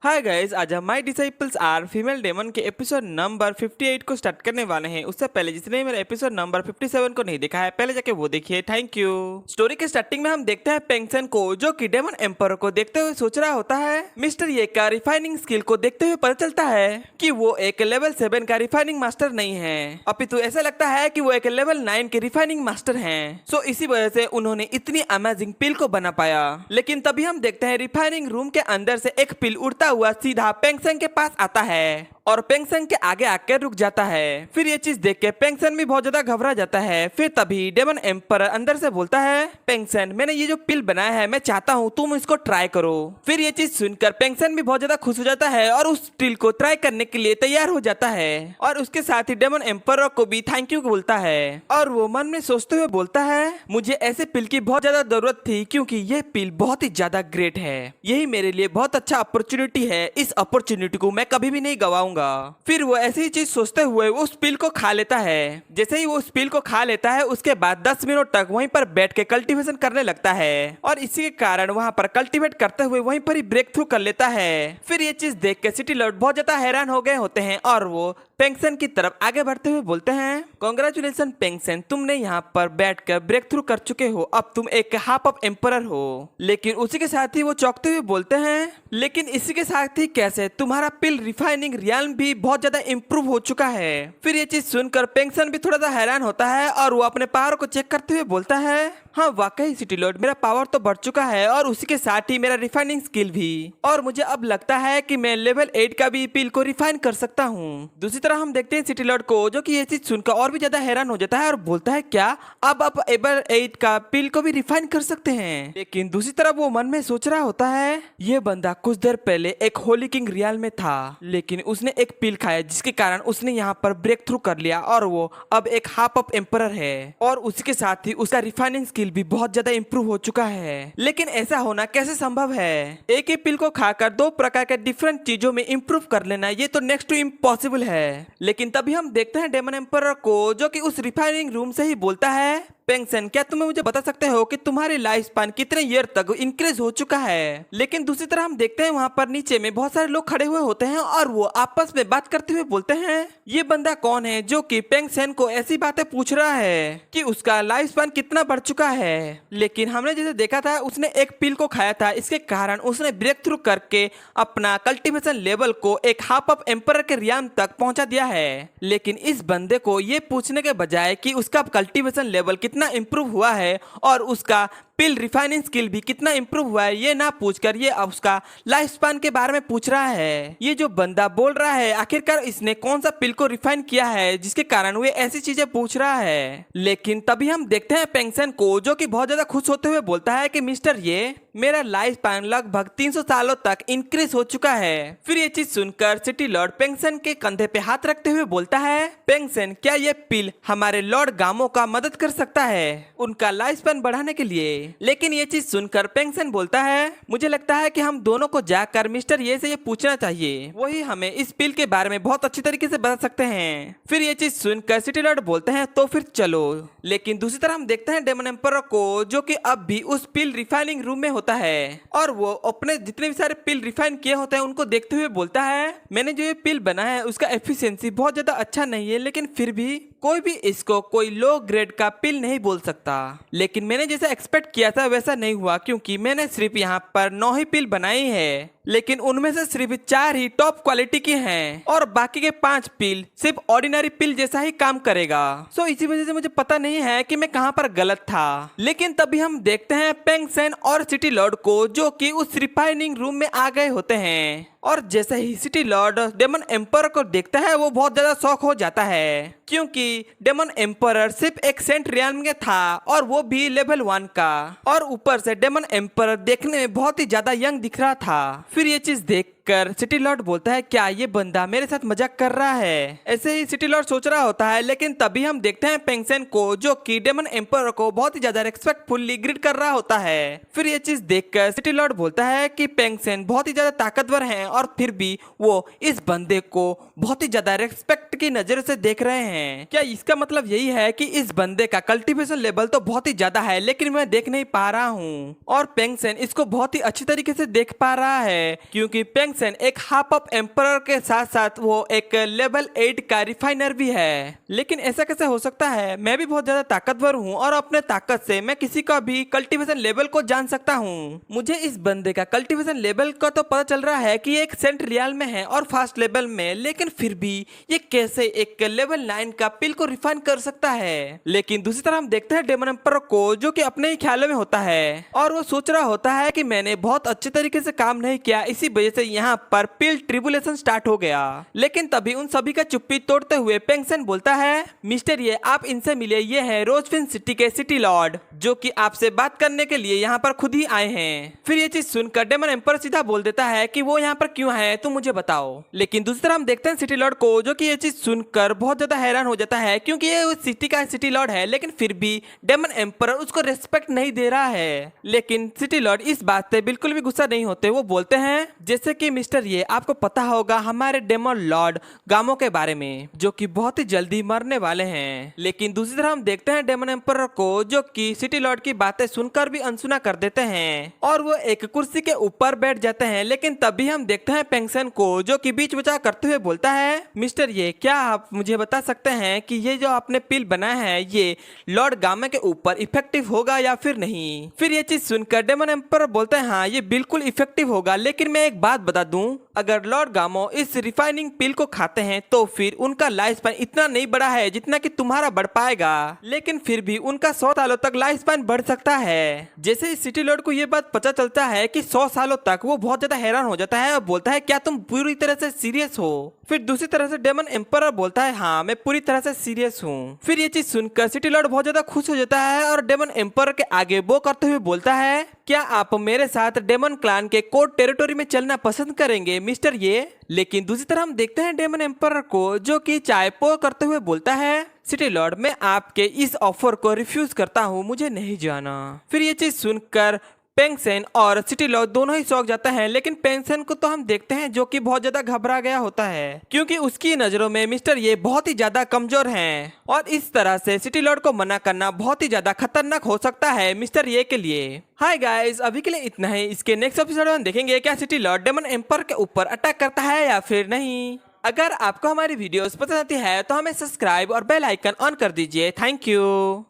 हाय guys, आज हम my disciples are female demon के एपिसोड नंबर 58 को स्टार्ट करने वाले हैं। उससे पहले जिसने मेरा एपिसोड नंबर 57 को नहीं देखा है, पहले जाके वो देखिए। Thank you. स्टोरी के स्टार्टिंग में हम देखते हैं पेंगसन को, जो कि डेमन एम्पर को देखते हुए सोच रहा होता है। मिस्टर ये का रिफाइनिंग स्किल को देखते हुए पता चलता है कि वो एक लेवल 7 का रिफाइनिंग मास्टर नहीं है, अपितु ऐसा लगता है कि वो एक लेवल 9 के रिफाइनिंग मास्टर हैं। सो इसी वजह से उन्होंने इतनी अमेजिंग पिल को बना पाया। लेकिन तभी हम देखते हैं रिफाइनिंग रूम के अंदर से एक पिल उड़ता हुआ सीधा पेंगसन के पास आता है और पेंगसन के आगे आकर रुक जाता है। फिर ये चीज देख के पेंगसन भी बहुत ज्यादा घबरा जाता है। फिर तभी डेमन एम्पर अंदर से बोलता है, पेंगसन मैंने ये जो पिल बनाया है, मैं चाहता हूँ तुम इसको ट्राई करो। फिर ये चीज सुनकर पेंगसन भी बहुत ज्यादा खुश हो जाता है और उस पिल को ट्राई करने के लिए तैयार हो जाता है और उसके साथ ही डेमन एम्पर को भी थैंक यू बोलता है। और वो मन में सोचते हुए बोलता है, मुझे ऐसे पिल की बहुत ज्यादा जरूरत थी क्योंकि ये पिल बहुत ही ज्यादा ग्रेट है। यही मेरे लिए बहुत अच्छा अपॉर्चुनिटी है। इस अपॉर्चुनिटी को मैं कभी भी नहीं गवाऊंगा। फिर वो ऐसी ही चीज सोचते हुए उस पिल को खा लेता है। जैसे ही वो उस पिल को खा लेता है, उसके बाद 10 मिनट तक वहीं पर बैठ के कल्टीवेशन करने लगता है और इसी के कारण वहां पर कल्टीवेट करते हुए वहीं पर ही ब्रेक थ्रू कर लेता है। फिर ये चीज देख के सिटी लॉर्ड बहुत ज्यादा हैरान हो गए होते हैं और वो पेंगसन की तरफ आगे बढ़ते हुए बोलते हैं, कांग्रेचुलेशन पेंगसन, तुमने यहाँ पर बैठकर ब्रेक थ्रू कर चुके हो। अब तुम एक हाफ ऑफ एम्परर हो। लेकिन उसी के साथ ही वो चौंकते हुए बोलते हैं, लेकिन इसी के साथ ही कैसे? तुम्हारा पिल रिफाइनिंग रियाल्म भी बहुत ज्यादा इम्प्रूव हो चुका है। फिर ये चीज सुनकर पेंगसन भी थोड़ा सा हैरान होता है और वो अपने पावर को चेक करते हुए बोलता है, हाँ वाकई सिटी लॉर्ड, मेरा पावर तो बढ़ चुका है और उसी के साथ ही मेरा रिफाइनिंग स्किल भी। और मुझे अब लगता है कि मैं लेवल 8 का भी पिल को रिफाइन कर सकता हूँ। दूसरी तरह हम देखते हैं सिटी लॉर्ड को, जो कि ये चीज सुनकर और भी ज्यादा हैरान हो जाता है और बोलता है, क्या अब आप लेवल 8 का पिल को भी रिफाइन कर सकते हैं? लेकिन दूसरी तरफ वो मन में सोच रहा होता है, ये बंदा कुछ देर पहले एक होली किंग रियल में था, लेकिन उसने एक पिल खाया जिसके कारण उसने यहाँ पर ब्रेक थ्रू कर लिया और वो अब एक हाफ ऑफ एम्परर है और उसी के साथ ही उसका रिफाइनिंग स्किल भी बहुत ज्यादा इंप्रूव हो चुका है। लेकिन ऐसा होना कैसे संभव है? एक ही पिल को खाकर दो प्रकार के डिफरेंट चीजों में इंप्रूव कर लेना, ये तो नेक्स्ट टू इम्पॉसिबल है। लेकिन तभी हम देखते हैं डेमन एम्परर को, जो कि उस रिफाइनिंग रूम से ही बोलता है, पेंगसन क्या तुम्हें मुझे बता सकते हो कि तुम्हारी लाइफ स्पान कितने ईयर तक इंक्रीज हो चुका है? लेकिन दूसरी तरह हम देखते हैं वहाँ पर नीचे में बहुत सारे लोग खड़े हुए होते हैं और वो आपस में बात करते हुए बोलते हैं, ये बंदा कौन है जो कि पेंगसन को ऐसी बातें पूछ रहा है कि उसका लाइफ स्पान कितना बढ़ चुका है? लेकिन हमने जैसे देखा था, उसने एक पिल को खाया था, इसके कारण उसने ब्रेक थ्रू करके अपना कल्टीवेशन लेवल को एक हाफ ऑफ एम्परर के रियाम तक पहुंचा दिया है। लेकिन इस बंदे को ये पूछने के बजाय कि उसका कल्टीवेशन लेवल कितना इंप्रूव हुआ है और उसका पिल रिफाइनिंग स्किल भी कितना इंप्रूव हुआ है, ये ना पूछकर ये अब उसका लाइफ स्पान के बारे में पूछ रहा है। ये जो बंदा बोल रहा है, आखिरकार इसने कौन सा पिल को रिफाइन किया है जिसके कारण वो ऐसी चीजें पूछ रहा है? लेकिन तभी हम देखते हैं पेंगसन को, जो कि बहुत ज्यादा खुश होते हुए बोलता है कि मिस्टर ये मेरा लाइफ स्पान लगभग 300 सालों तक इंक्रीज हो चुका है। फिर ये चीज सुनकर सिटी लॉर्ड पेंगसन के कंधे पे हाथ रखते हुए बोलता है, पेंगसन क्या ये पिल हमारे लॉर्ड गामो का मदद कर सकता है उनका लाइफ स्पान बढ़ाने के लिए? लेकिन ये चीज सुनकर पेंगसन बोलता है, मुझे लगता है कि हम दोनों को जाकर मिस्टर ये से ये पूछना चाहिए, वही हमें इस पिल के बारे में बहुत अच्छी तरीके से बता सकते हैं। फिर ये चीज सुनकर सिटी लॉर्ड बोलते हैं, तो फिर चलो। लेकिन दूसरी तरह हम देखते हैं डेमन एम्परर को, जो कि अब भी उस पिल रिफाइनिंग रूम में होता है और वो अपने जितने भी सारे पिल रिफाइन किए होते हैं उनको देखते हुए बोलता है, मैंने जो ये पिल बनाया है उसका एफिशिएंसी बहुत ज्यादा अच्छा नहीं है, लेकिन फिर भी कोई भी इसको कोई लो ग्रेड का पिल नहीं बोल सकता। लेकिन मैंने जैसा एक्सपेक्ट किया था वैसा नहीं हुआ, क्योंकि मैंने सिर्फ यहाँ पर 9 ही पिल बनाई है, लेकिन उनमें से सिर्फ 4 ही टॉप क्वालिटी की हैं और बाकी के 5 पिल सिर्फ ऑर्डिनरी पिल जैसा ही काम करेगा। सो इसी वजह से मुझे पता नहीं है कि मैं कहाँ पर गलत था। लेकिन तभी हम देखते हैं पेंगसन और सिटी लॉर्ड को, जो कि उस रिफाइनिंग रूम में आ गए होते हैं और जैसे ही सिटी लॉर्ड डेमन एम्परर को देखता है, वो बहुत ज्यादा शॉक हो जाता है, क्योंकि डेमन एम्परर सिर्फ एक सेंट रियाल्म में था और वो भी लेवल 1 का, और ऊपर से डेमन एम्परर देखने में बहुत ही ज्यादा यंग दिख रहा था। फिर ये चीज देखकर सिटी लॉर्ड बोलता है, क्या ये बंदा मेरे साथ मजाक कर रहा है? ऐसे ही सिटी लॉर्ड सोच रहा होता है। लेकिन तभी हम देखते हैं पेंगसन को, जो कि डेमन एम्परर को बहुत ही ज्यादा रेस्पेक्टफुली ग्रीट कर रहा होता है। फिर ये चीज देखकर सिटी लॉर्ड बोलता है कि पेंगसन बहुत ही ज्यादा ताकतवर है और फिर भी वो इस बंदे को बहुत ही ज्यादा रेस्पेक्ट की नजरों से देख रहे हैं। क्या इसका मतलब यही है कि इस बंदे का कल्टीवेशन लेवल तो बहुत ही ज्यादा है लेकिन मैं देख नहीं पा रहा हूँ, और पेंगसेन इसको बहुत ही अच्छी तरीके से देख पा रहा है क्योंकि पेंगसेन एक हाफ ऑफ एम्परर के साथ साथ वो एक लेवल 8 का रिफाइनर भी है। लेकिन ऐसा कैसे हो सकता है? मैं भी बहुत ज्यादा ताकतवर हूँ और अपने ताकत से मैं किसी का भी कल्टीवेशन लेवल को जान सकता हूँ। मुझे इस बंदे का कल्टीवेशन लेवल का तो पता चल रहा है कि ये एक सेंट रियल में है और फास्ट लेवल में, लेकिन फिर भी ये कैसे एक लेवल 9 का पिल को रिफाइन कर सकता है। लेकिन दूसरी तरफ हम देखते हैं डेमन एम्परर को जो कि अपने ही ख्यालों में होता है और वो सोच रहा होता है कि मैंने बहुत अच्छे तरीके से काम नहीं किया, इसी वजह से यहाँ पर पिल ट्रिबुलेशन स्टार्ट हो गया। लेकिन तभी उन सभी का चुप्पी तोड़ते हुए पेंगसेन बोलता है, मिस्टर ये आप इनसे मिले, ये है रोजफिन सिटी के सिटी लॉर्ड जो कि आपसे बात करने के लिए यहाँ पर खुद ही आए हैं। फिर ये चीज सुनकर डेमन एम्परर सीधा बोल देता है कि वो यहाँ पर क्यों है तुम मुझे बताओ। लेकिन दूसरी तरफ हम देखते हैं सिटी लॉर्ड को जो कि ये चीज सुनकर बहुत ज्यादा हैरान हो जाता है क्योंकि ये उस सिटी का सिटी लॉर्ड है, लेकिन फिर भी डेमन एम्परर उसको रेस्पेक्ट नहीं दे रहा है। लेकिन सिटी लॉर्ड इस बात से बिल्कुल भी गुस्सा नहीं होते। वो बोलते हैं, जैसे कि मिस्टर ये आपको पता होगा हमारे डेमन लॉर्ड गामो के बारे में जो कि बहुत ही जल्दी मरने वाले हैं। लेकिन दूसरी तरफ हम देखते हैं डेमन एम्परर को जो कि सिटी लॉर्ड की बातें सुनकर भी अनसुना कर देते हैं और वो एक कुर्सी के ऊपर बैठ जाते हैं। लेकिन तभी हम देखते हैं पेंगसेन को जो कि बीच बचाव करते हुए बोलता है, मिस्टर ये क्या आप मुझे बता सकते हैं कि ये जो आपने पिल बनाया है ये लॉर्ड गामा के ऊपर इफेक्टिव होगा या फिर नहीं? फिर ये चीज सुनकर डेमन एम्परर बोलते हैं, हाँ ये बिल्कुल इफेक्टिव होगा, लेकिन मैं एक बात बता दूं, अगर लॉर्ड गामो इस रिफाइनिंग पिल को खाते हैं तो फिर उनका लाइफ स्पैन इतना नहीं बढ़ा है जितना कि तुम्हारा बढ़ पाएगा, लेकिन फिर भी उनका 100 सालों तक लाइफ स्पैन बढ़ सकता है। जैसे ही सिटी लॉर्ड को ये बात पता चलता है कि 100 सालों तक, वो बहुत ज्यादा हैरान हो जाता है और बोलता है, क्या तुम पूरी तरह से सीरियस हो? फिर दूसरी तरह से डेमन एम्परर बोलता है, हाँ मैं पूरी तरह से सीरियस हूँ। फिर ये चीज सुनकर सिटी लॉर्ड बहुत ज्यादा खुश हो जाता है और डेमन एम्परर के आगे वो करते हुए बोलता है, क्या आप मेरे साथ डेमन क्लान के कोड टेरिटोरी में चलना पसंद करेंगे मिस्टर ये? लेकिन दूसरी तरफ हम देखते हैं डेमन एम्परर को जो कि चाय पो करते हुए बोलता है, सिटी लॉर्ड मैं आपके इस ऑफर को रिफ्यूज करता हूँ, मुझे नहीं जाना। फिर ये चीज सुनकर पेंगसेन और सिटी लॉर्ड दोनों ही चौंक जाते हैं, लेकिन पेंगसेन को तो हम देखते हैं जो कि बहुत ज्यादा घबरा गया होता है क्योंकि उसकी नजरों में मिस्टर ये बहुत ही ज्यादा कमजोर हैं और इस तरह से सिटी लॉर्ड को मना करना बहुत ही ज्यादा खतरनाक हो सकता है मिस्टर ये के लिए। हाय गाइस, अभी के लिए इतना ही। इसके नेक्स्ट एपिसोड में देखेंगे क्या सिटी लॉर्ड डेमन एम्परर के ऊपर अटैक करता है या फिर नहीं। अगर आपको हमारी वीडियोस पसंद आती है तो हमें सब्सक्राइब और बेल आइकन ऑन कर दीजिए। Thank you.